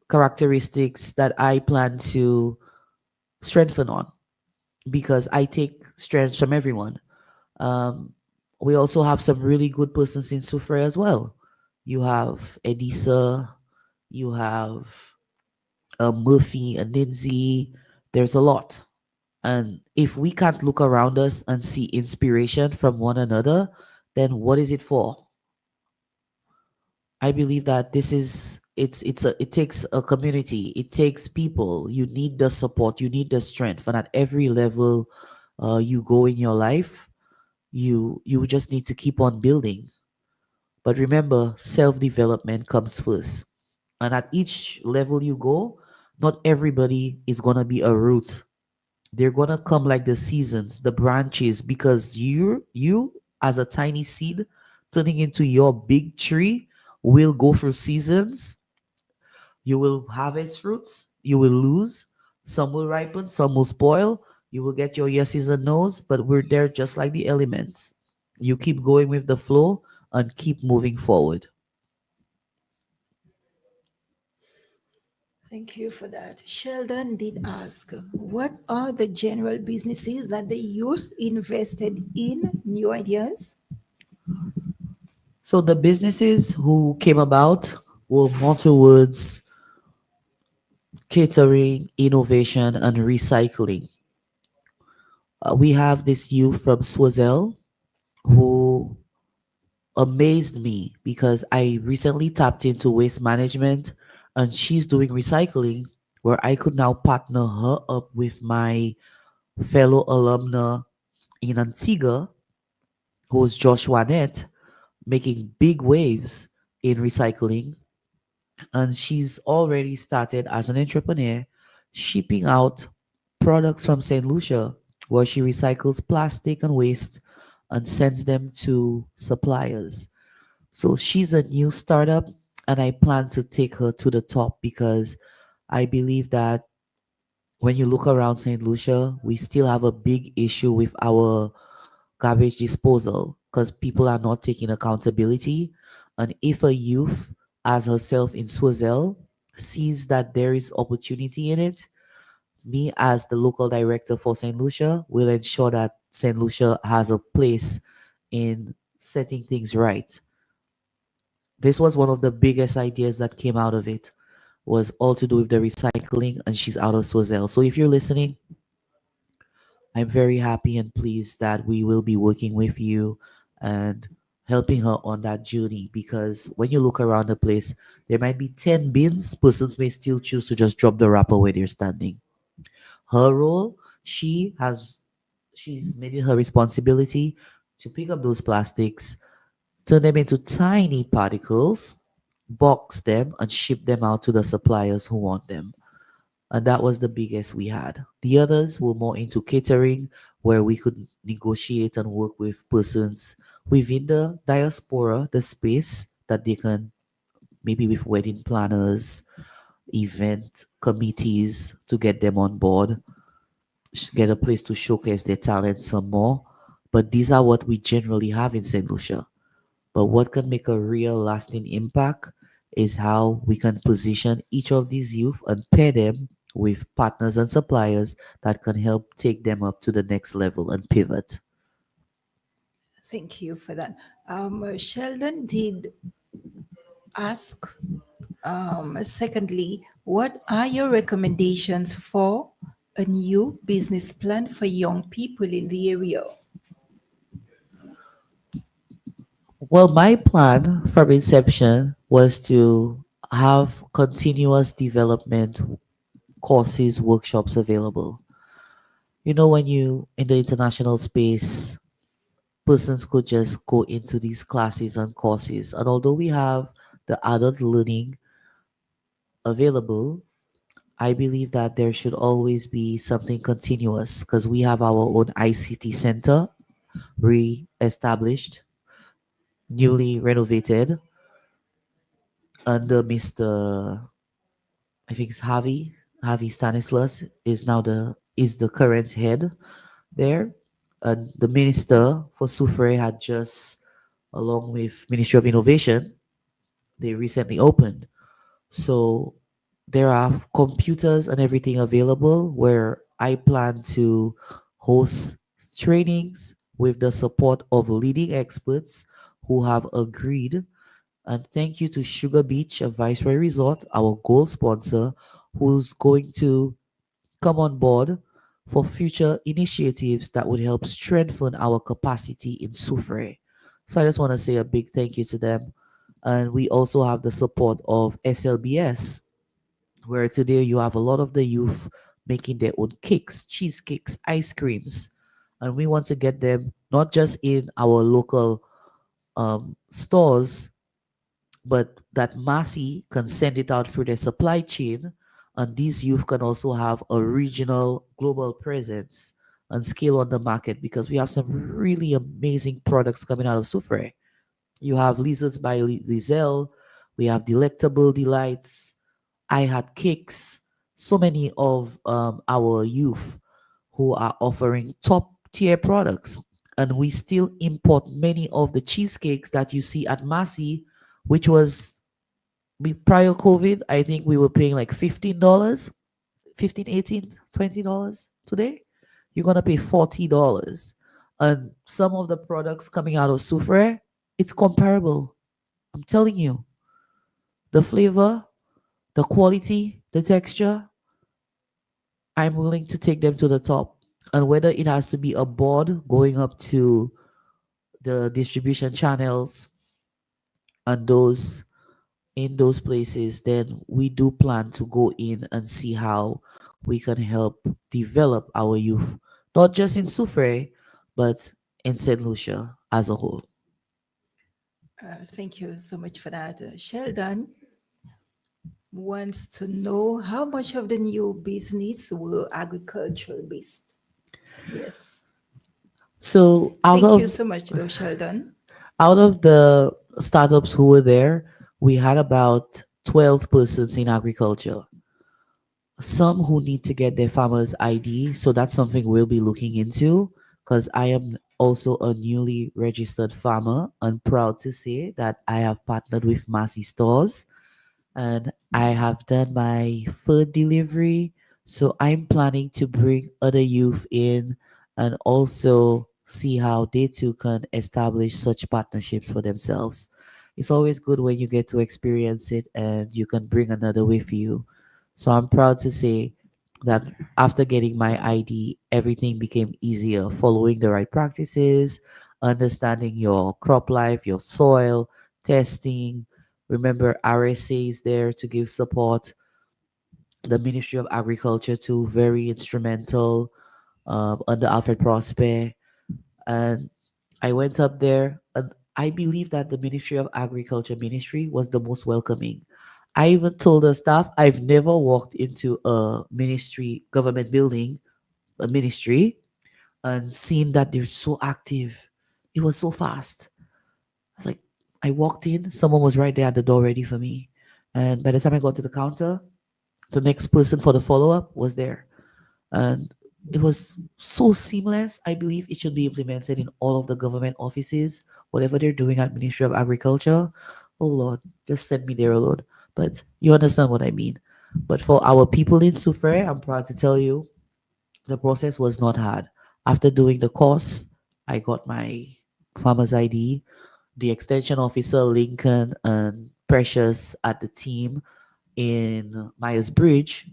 characteristics that I plan to strengthen on because I take strengths from everyone. Um, we also have some really good persons in Sufre as well. You have Edisa, you have Murphy, and Lindsay. There's a lot. And if we can't look around us and see inspiration from one another, then what is it for? I believe that this is it takes a community, it takes people. You need the support, you need the strength, and at every level you go in your life, you just need to keep on building. But remember, self development comes first, and at each level you go, not everybody is gonna be a root. They're gonna come like the seasons, the branches, because you as a tiny seed turning into your big tree will go through seasons. You will harvest fruits, you will lose, some will ripen, some will spoil. You will get your yeses and nos, but we're there just like the elements. You keep going with the flow and keep moving forward. Thank you for that. Sheldon did ask, what are the general businesses that the youth invested in? New ideas? So the businesses who came about were Motorwoods, catering, innovation, and recycling. We have this youth from Swazel who amazed me because I recently tapped into waste management and she's doing recycling where I could now partner her up with my fellow alumna in Antigua, who's Joshua Net, making big waves in recycling. And she's already started as an entrepreneur shipping out products from St. Lucia, where she recycles plastic and waste and sends them to suppliers. So she's a new startup, and I plan to take her to the top because I believe that when you look around St. Lucia, we still have a big issue with our garbage disposal because people are not taking accountability. And if a youth, as herself in Swazel, sees that there is opportunity in it, me as the local director for St. Lucia will ensure that St. Lucia has a place in setting things right. This was one of the biggest ideas that came out of it, was all to do with the recycling, and she's out of Swazel. So if you're listening, I'm very happy and pleased that we will be working with you and helping her on that journey, because when you look around the place, there might be 10 bins. Persons may still choose to just drop the wrapper where they're standing. Her role, she's made it her responsibility to pick up those plastics, turn them into tiny particles, box them, and ship them out to the suppliers who want them. And that was the biggest we had. The others were more into catering, where we could negotiate and work with persons within the diaspora, the space that they can, maybe with wedding planners, event committees, to get them on board, get a place to showcase their talents some more. But these are what we generally have in St. Lucia. But what can make a real lasting impact is how we can position each of these youth and pair them with partners and suppliers that can help take them up to the next level and pivot. Thank you for that. Sheldon did ask, secondly, what are your recommendations for a new business plan for young people in the area? Well, my plan from inception was to have continuous development courses, workshops available. You know, when you in the international space, persons could just go into these classes and courses. And although we have the adult learning available, I believe that there should always be something continuous, because we have our own ICT center, re-established, newly renovated under Mr. I think it's Harvey Stanislas is now the current head there. And the minister for Soufre had just, along with Ministry of Innovation, they recently opened. So there are computers and everything available, where I plan to host trainings with the support of leading experts who have agreed. And thank you to Sugar Beach, a Viceroy Resort, our gold sponsor, who's going to come on board for future initiatives that would help strengthen our capacity in Soufre. So I just want to say a big thank you to them. And we also have the support of SLBS, where today you have a lot of the youth making their own cakes, cheesecakes, ice creams. And we want to get them not just in our local stores, but that Massy can send it out through their supply chain. And these youth can also have a regional, global presence and scale on the market, because we have some really amazing products coming out of Soufre. You have Lizards by Lizelle, we have Delectable Delights, I Had Cakes, so many of our youth who are offering top tier products. And we still import many of the cheesecakes that you see at Massy, which was prior COVID. I think we were paying like $15, 15, 18, $20. Today, you're going to pay $40. And some of the products coming out of Soufre, it's comparable. I'm telling you, the flavor, the quality, the texture, I'm willing to take them to the top. And whether it has to be a board going up to the distribution channels and those in those places, then we do plan to go in and see how we can help develop our youth, not just in Soufre, but in St. Lucia as a whole. Thank you so much for that. Sheldon wants to know how much of the new business were agricultural based. Yes. So Thank you so much, though, Sheldon. out of the startups who were there, we had about 12 persons in agriculture. Some who need to get their farmer's ID. So that's something we'll be looking into, because I am also a newly registered farmer and proud to say that I have partnered with Massy Stores and I have done my food delivery. So I'm planning to bring other youth in and also see how they too can establish such partnerships for themselves. It's always good when you get to experience it and you can bring another with you. So I'm proud to say that after getting my ID, everything became easier. Following the right practices, understanding your crop life, your soil, testing. Remember, RSA is there to give support. The Ministry of Agriculture too, very instrumental under Alfred Prosper. And I went up there, and I believe that the Ministry of Agriculture ministry was the most welcoming. I even told the staff I've never walked into a ministry, government building, a ministry, and seen that they're so active. It was so fast. I was like, I walked in, someone was right there at the door ready for me. And by the time I got to the counter, the next person for the follow up was there. And it was so seamless. I believe it should be implemented in all of the government offices, whatever they're doing at Ministry of Agriculture. Oh Lord, just send me there, Lord. But you understand what I mean. But for our people in Sufre, I'm proud to tell you the process was not hard. After doing the course, I got my farmer's ID. The extension officer, Lincoln and Precious at the team in Myers Bridge,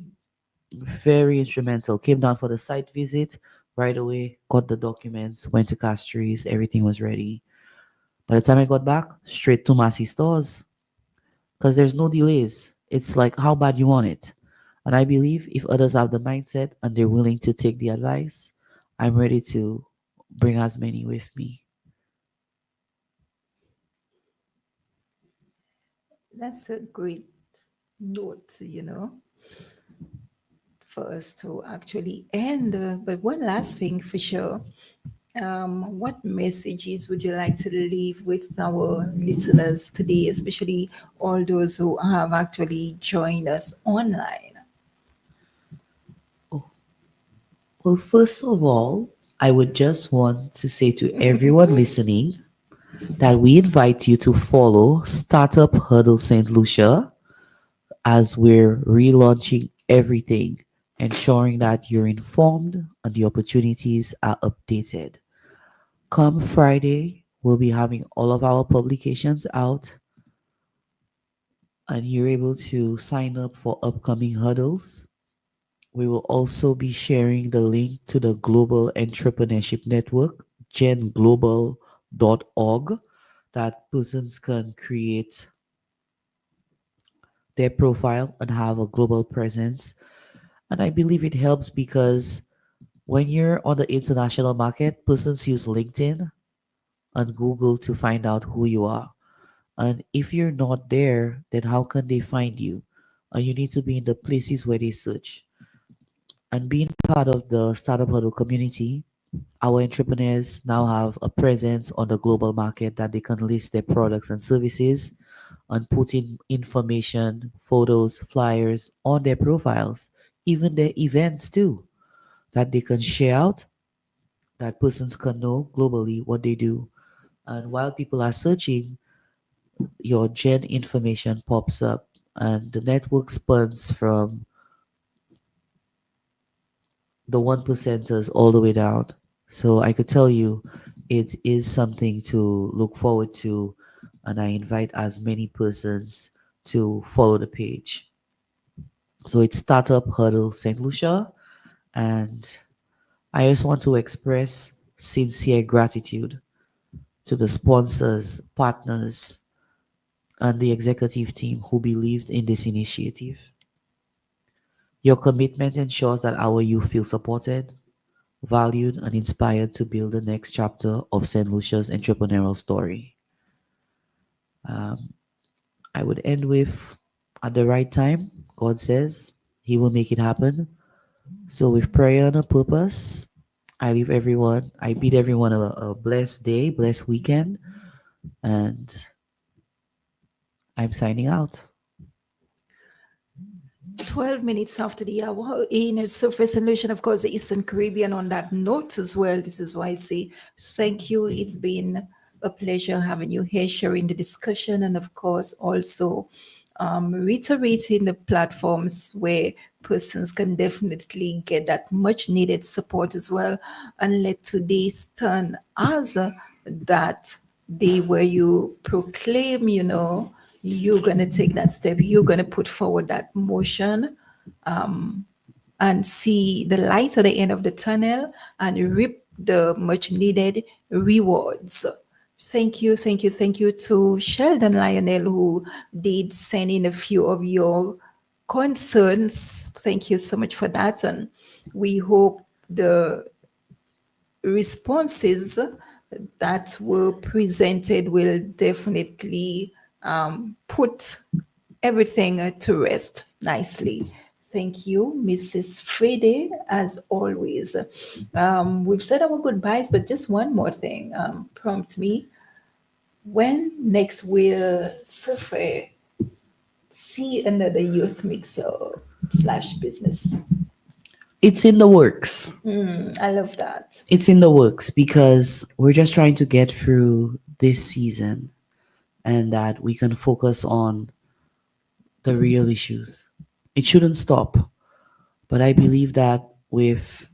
very instrumental. Came down for the site visit right away, got the documents, went to Castries, everything was ready. By the time I got back, straight to Massey stores because there's no delays. It's like how bad you want it. And I believe if others have the mindset and they're willing to take the advice, I'm ready to bring as many with me. That's a great note, for us to actually end. But one last thing for sure. What messages would you like to leave with our listeners today, especially all those who have actually joined us online? Oh, well, first of all, I would just want to say to everyone listening that we invite you to follow Startup Huddle St. Lucia as we're relaunching everything, ensuring that you're informed and the opportunities are updated. Come Friday, we'll be having all of our publications out, and you're able to sign up for upcoming huddles. We will also be sharing the link to the Global Entrepreneurship Network, genglobal.org, that persons can create their profile and have a global presence. And I believe it helps because when you're on the international market, persons use LinkedIn and Google to find out who you are. And if you're not there, then how can they find you? And you need to be in the places where they search. And being part of the Startup Huddle community, our entrepreneurs now have a presence on the global market that they can list their products and services and put in information, photos, flyers on their profiles, even their events too, that they can share out, that persons can know globally what they do. And while people are searching, your gen information pops up and the network spans from the one percenters all the way down. So I could tell you it is something to look forward to, and I invite as many persons to follow the page. So it's Startup Huddle St. Lucia, and I just want to express sincere gratitude to the sponsors, partners, and the executive team who believed in this initiative. Your commitment ensures that our youth feel supported, valued, and inspired to build the next chapter of St. Lucia's entrepreneurial story. Um, I would end with at the right time, God says He will make it happen. So, with prayer and a purpose, I bid everyone a blessed day, blessed weekend, and I'm signing out. 12 minutes after the hour in a surface solution, of course, the Eastern Caribbean on that note as well. This is why I say thank you. It's been a pleasure having you here, sharing the discussion, and of course, also reiterating the platforms where persons can definitely get that much needed support as well, and let today stand as that day where you proclaim, you're going to take that step, you're going to put forward that motion, and see the light at the end of the tunnel and reap the much needed rewards. Thank you, thank you, thank you to Sheldon Lionel, who did send in a few of your concerns. Thank you so much for that. And we hope the responses that were presented will definitely put everything to rest nicely. Thank you, Mrs. Fedee, as always. We've said our goodbyes, but just one more thing. Prompt me. When next will Sophie see another youth mixer slash business? It's in the works. I love that. It's in the works because we're just trying to get through this season and that we can focus on the real issues. It shouldn't stop. But I believe that with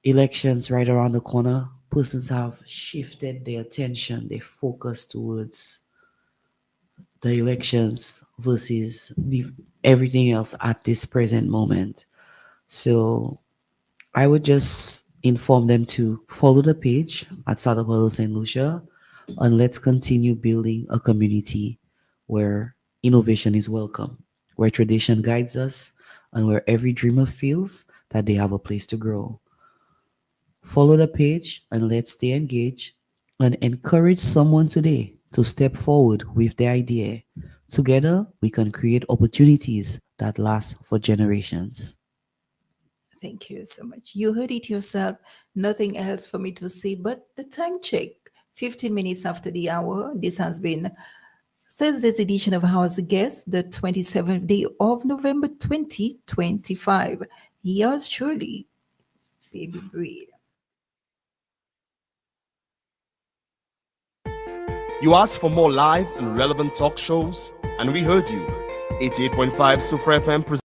elections right around the corner, persons have shifted their attention, their focus towards the elections versus everything else at this present moment. So I would just inform them to follow the page at Huddle St. Lucia, and let's continue building a community where innovation is welcome, where tradition guides us, and where every dreamer feels that they have a place to grow. Follow the page and let's stay engaged and encourage someone today to step forward with their idea. Together, we can create opportunities that last for generations. Thank you so much. You heard it yourself. Nothing else for me to say but the time check. 15 minutes after the hour. This has been Thursday's edition of House Guest, the 27th day of November 2025. Yours truly, Baby Breed. You asked for more live and relevant talk shows, and we heard you. 88.5 Super FM presents